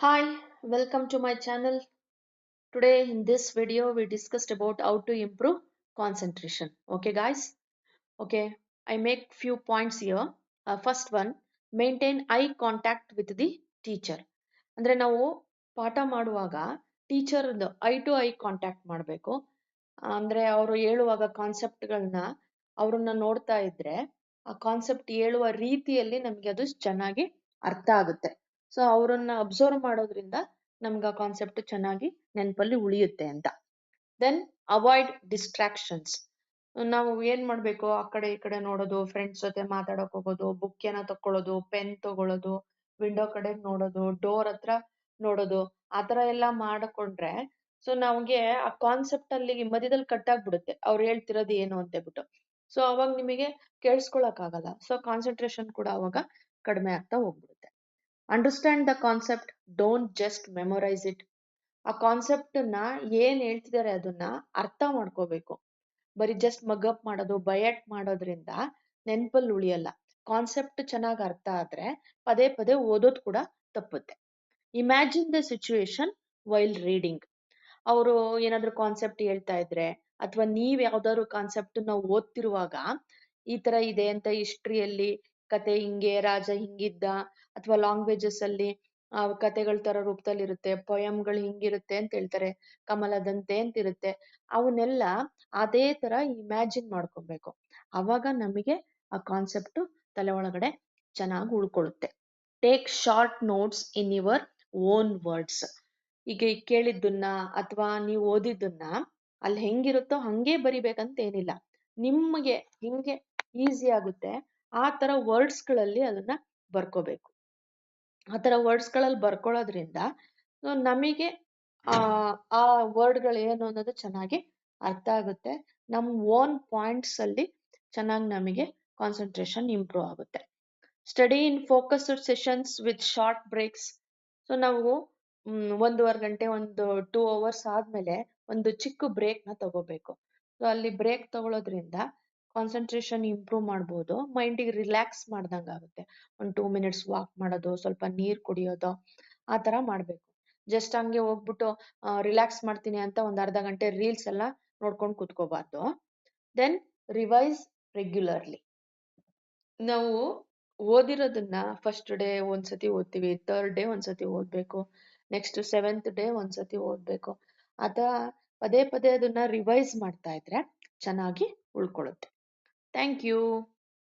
Hi, welcome to my channel. Today in this video we discussed about how to improve concentration. Okay guys? Okay, I make few points here. First one, maintain eye contact with the teacher. ಅಂದ್ರೆ ನಾವು ಪಾಠ ಮಾಡುವಾಗ teacher eye to eye contact ಮಾಡಬೇಕು. ಅಂದ್ರೆ ಅವರು ಹೇಳುವಾಗ ಕಾನ್ಸೆಪ್ಟ್ಗಳನ್ನ ಅವ್ರನ್ನ ನೋಡ್ತಾ ಇದ್ರೆ ಆ ಕಾನ್ಸೆಪ್ಟ್ ಹೇಳುವ ರೀತಿಯಲ್ಲಿ ನಮ್ಗೆ ಅದು ಚೆನ್ನಾಗಿ ಅರ್ಥ ಆಗುತ್ತೆ. ಸೊ ಅವ್ರನ್ನ ಅಬ್ಸರ್ವ್ ಮಾಡೋದ್ರಿಂದ ನಮ್ಗೆ ಆ ಕಾನ್ಸೆಪ್ಟ್ ಚೆನ್ನಾಗಿ ನೆನಪಲ್ಲಿ ಉಳಿಯುತ್ತೆ ಅಂತ. Then avoid distractions. ನಾವು ಏನ್ ಮಾಡ್ಬೇಕು, ಆ ಕಡೆ ಈ ಕಡೆ ನೋಡೋದು, ಫ್ರೆಂಡ್ಸ್ ಜೊತೆ ಮಾತಾಡಕ್ ಹೋಗೋದು, ಬುಕ್ ಏನ ತಕೊಳ್ಳೋದು, ಪೆನ್ ತಗೊಳ್ಳೋದು, ವಿಂಡೋ ಕಡೆ ನೋಡೋದು, ಡೋರ್ ಹತ್ರ ನೋಡೋದು, ಆತರ ಎಲ್ಲ ಮಾಡ್ಕೊಂಡ್ರೆ ಸೊ ನಮ್ಗೆ ಆ ಕಾನ್ಸೆಪ್ಟ್ ಅಲ್ಲಿ ಮಧ್ಯದಲ್ಲಿ ಕಟ್ ಆಗ್ಬಿಡುತ್ತೆ ಅವ್ರು ಹೇಳ್ತಿರೋದು ಏನು ಅಂತ ಹೇಳ್ಬಿಟ್ಟು. ಸೊ ಅವಾಗ ನಿಮಗೆ ಕೇಳಿಸ್ಕೊಳಕ್ ಆಗಲ್ಲ. ಸೊ ಕಾನ್ಸಂಟ್ರೇಷನ್ ಕೂಡ ಅವಾಗ ಕಡಿಮೆ ಆಗ್ತಾ ಹೋಗ್ಬಿಡುತ್ತೆ. Understand the concept, don't just memorise it. ಆ ಕಾನ್ಸೆಪ್ಟ್ ನ ಏನ್ ಹೇಳ್ತಿದ್ದಾರೆ ಅದನ್ನ ಅರ್ಥ ಮಾಡ್ಕೋಬೇಕು. ಬರೀ ಜಸ್ಟ್ ಮಗಪ್ ಮಾಡೋದು, ಬಯಟ್ ಮಾಡೋದ್ರಿಂದ ನೆನ್ಪಲ್ಲಿ ಉಳಿಯಲ್ಲ. ಕಾನ್ಸೆಪ್ಟ್ ಚೆನ್ನಾಗಿ ಅರ್ಥ ಆದ್ರೆ ಪದೇ ಪದೇ ಓದೋದ್ ಕೂಡ ತಪ್ಪುತ್ತೆ. Imagine the situation while reading. ಅವರು ಏನಾದ್ರು ಕಾನ್ಸೆಪ್ಟ್ ಹೇಳ್ತಾ ಇದ್ರೆ ಅಥವಾ ನೀವ್ ಯಾವ್ದಾದ್ರು ಕಾನ್ಸೆಪ್ಟ್ ನಾವು ಓದ್ತಿರುವಾಗ ಈ ತರ ಇದೆ ಅಂತ ಹಿಸ್ಟ್ರಿಯಲ್ಲಿ ಕತೆ ಹಿಂಗೆ ರಾಜ ಹಿಂಗಿದ್ದ ಅಥವಾ ಲ್ಯಾಂಗ್ವೇಜಸ್ ಅಲ್ಲಿ ಕತೆಗಳ ತರ ರೂಪದಲ್ಲಿ ಇರುತ್ತೆ, ಪೊಯಮ್ಗಳು ಹಿಂಗಿರುತ್ತೆ ಅಂತ ಹೇಳ್ತಾರೆ, ಕಮಲದಂತೆ ಅಂತ ಇರುತ್ತೆ. ಅವನ್ನೆಲ್ಲ ಅದೇ ತರ ಇಮ್ಯಾಜಿನ್ ಮಾಡ್ಕೊಬೇಕು. ಅವಾಗ ನಮಗೆ ಆ ಕಾನ್ಸೆಪ್ಟ್ ತಲೆ ಒಳಗಡೆ ಚೆನ್ನಾಗಿ ಉಳ್ಕೊಳ್ಳುತ್ತೆ. Take short notes in your own words. ಈಗ ಕೇಳಿದ್ದನ್ನ ಅಥವಾ ನೀವು ಓದಿದ್ದನ್ನ ಅಲ್ಲಿ ಹೆಂಗಿರುತ್ತೋ ಹಂಗೆ ಬರಿಬೇಕಂತ ಏನಿಲ್ಲ. ನಿಮ್ಗೆ ಹಿಂಗೆ ಈಸಿ ಆಗುತ್ತೆ ಆ ತರ ವರ್ಡ್ಸ್ ಗಳಲ್ಲಿ ಅದನ್ನ ಬರ್ಕೋಬೇಕು. ಆ ತರ ವರ್ಡ್ಸ್ ಗಳಲ್ಲಿ ಬರ್ಕೊಳ್ಳೋದ್ರಿಂದ ನಮಗೆ ಆ ವರ್ಡ್ ಗಳು ಏನು ಅನ್ನೋದು ಚೆನ್ನಾಗಿ ಅರ್ಥ ಆಗುತ್ತೆ. ನಮ್ ಓನ್ ಪಾಯಿಂಟ್ಸ್ ಅಲ್ಲಿ ಚೆನ್ನಾಗಿ ನಮಗೆ ಕಾನ್ಸಂಟ್ರೇಷನ್ ಇಂಪ್ರೂವ್ ಆಗುತ್ತೆ. Study in focused sessions with short breaks. So ನಾವು 1.5 ಗಂಟೆ, ಒಂದು 2 ಅವರ್ಸ್ ಆದ್ಮೇಲೆ ಒಂದು ಚಿಕ್ಕ ಬ್ರೇಕ್ ನ ತಗೋಬೇಕು. ಸೊ ಅಲ್ಲಿ ಬ್ರೇಕ್ ತಗೊಳ್ಳೋದ್ರಿಂದ ಕಾನ್ಸಂಟ್ರೇಷನ್ ಇಂಪ್ರೂವ್ ಮಾಡ್ಬೋದು, ಮೈಂಡಿಗೆ ರಿಲ್ಯಾಕ್ಸ್ ಮಾಡ್ದಂಗ ಆಗುತ್ತೆ. ಒಂದು 2 ಮಿನಿಟ್ಸ್ ವಾಕ್ ಮಾಡೋದು, ಸ್ವಲ್ಪ ನೀರ್ ಕುಡಿಯೋದು, ಆ ತರ ಮಾಡ್ಬೇಕು. ಜಸ್ಟ್ ಹಂಗೆ ಹೋಗ್ಬಿಟ್ಟು ರಿಲ್ಯಾಕ್ಸ್ ಮಾಡ್ತೀನಿ ಅಂತ ಒಂದ್ ಅರ್ಧ ಗಂಟೆ ರೀಲ್ಸ್ ಎಲ್ಲ ನೋಡ್ಕೊಂಡು ಕುತ್ಕೋಬಾರ್ದು. Then revise regularly. ನಾವು ಓದಿರೋದನ್ನ ಫಸ್ಟ್ ಡೇ ಒಂದ್ಸತಿ ಓದ್ತೀವಿ, ಥರ್ಡ್ ಡೇ ಒಂದ್ಸತಿ ಓದ್ಬೇಕು, ನೆಕ್ಸ್ಟ್ 7th ಡೇ ಒಂದ್ಸತಿ ಓದ್ಬೇಕು. ಅಥವಾ ಪದೇ ಪದೇ ಅದನ್ನ ರಿವೈಸ್ ಮಾಡ್ತಾ ಇದ್ರೆ ಚೆನ್ನಾಗಿ ಉಳ್ಕೊಳ್ಳುತ್ತೆ. Thank you.